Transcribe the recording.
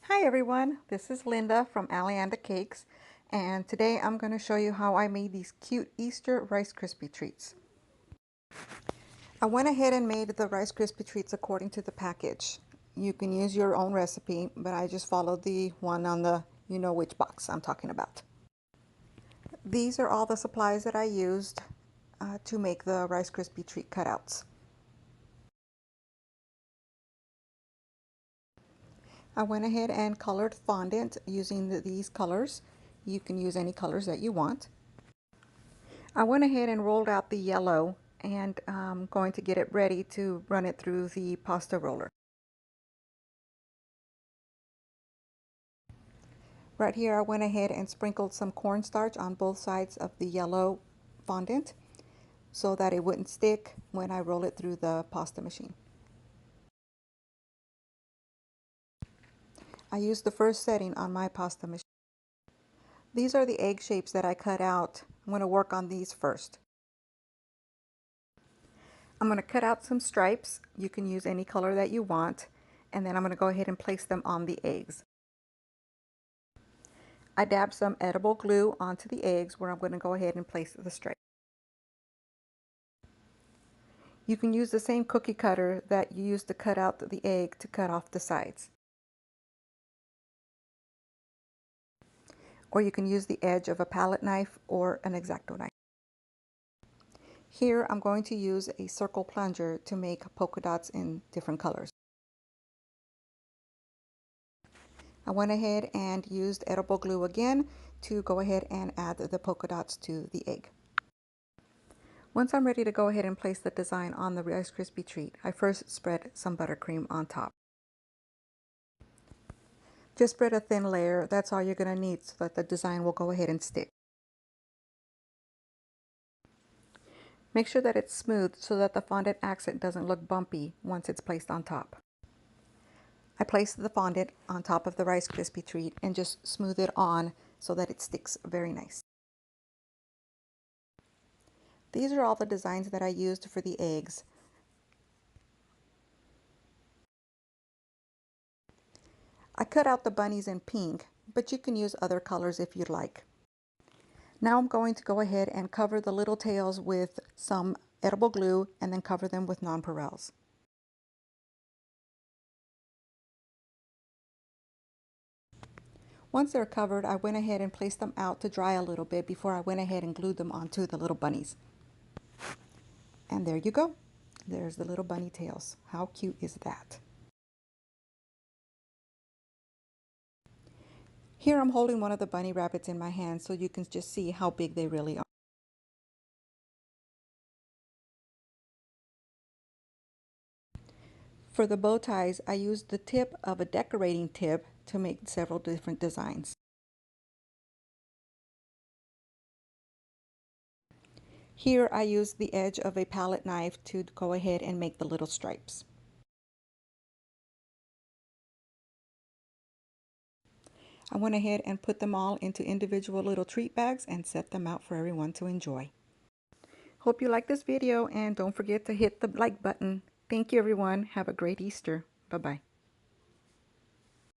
Hi everyone, this is Linda from Alianda Cakes, and today I'm going to show you how I made these cute Easter Rice Krispie treats. I went ahead and made the Rice Krispie treats according to the package. You can use your own recipe, but I just followed the one on the you know which box I'm talking about. These are all the supplies that I used to make the Rice Krispie treat cutouts. I went ahead and colored fondant using these colors. You can use any colors that you want. I went ahead and rolled out the yellow and I'm going to get it ready to run it through the pasta roller. Right here I went ahead and sprinkled some cornstarch on both sides of the yellow fondant so that it wouldn't stick when I roll it through the pasta machine. I used the first setting on my pasta machine. These are the egg shapes that I cut out. I'm going to work on these first. I'm going to cut out some stripes. You can use any color that you want, and then I'm going to go ahead and place them on the eggs. I dabbed some edible glue onto the eggs where I'm going to go ahead and place the stripe. You can use the same cookie cutter that you used to cut out the egg to cut off the sides. Or you can use the edge of a palette knife or an X-Acto knife. Here I'm going to use a circle plunger to make polka dots in different colors. I went ahead and used edible glue again to go ahead and add the polka dots to the egg. Once I'm ready to go ahead and place the design on the Rice Krispie treat, I first spread some buttercream on top. Just spread a thin layer, that's all you're going to need so that the design will go ahead and stick. Make sure that it's smooth so that the fondant accent doesn't look bumpy once it's placed on top. I placed the fondant on top of the Rice Krispie treat and just smooth it on so that it sticks very nice. These are all the designs that I used for the eggs. I cut out the bunnies in pink, but you can use other colors if you'd like. Now I'm going to go ahead and cover the little tails with some edible glue and then cover them with nonpareils. Once they're covered, I went ahead and placed them out to dry a little bit before I went ahead and glued them onto the little bunnies. And there you go. There's the little bunny tails. How cute is that? Here I'm holding one of the bunny rabbits in my hand so you can just see how big they really are. For the bow ties, I used the tip of a decorating tip to make several different designs. Here I used the edge of a palette knife to go ahead and make the little stripes. I went ahead and put them all into individual little treat bags and set them out for everyone to enjoy. Hope you like this video and don't forget to hit the like button. Thank you everyone. Have a great Easter. Bye-bye.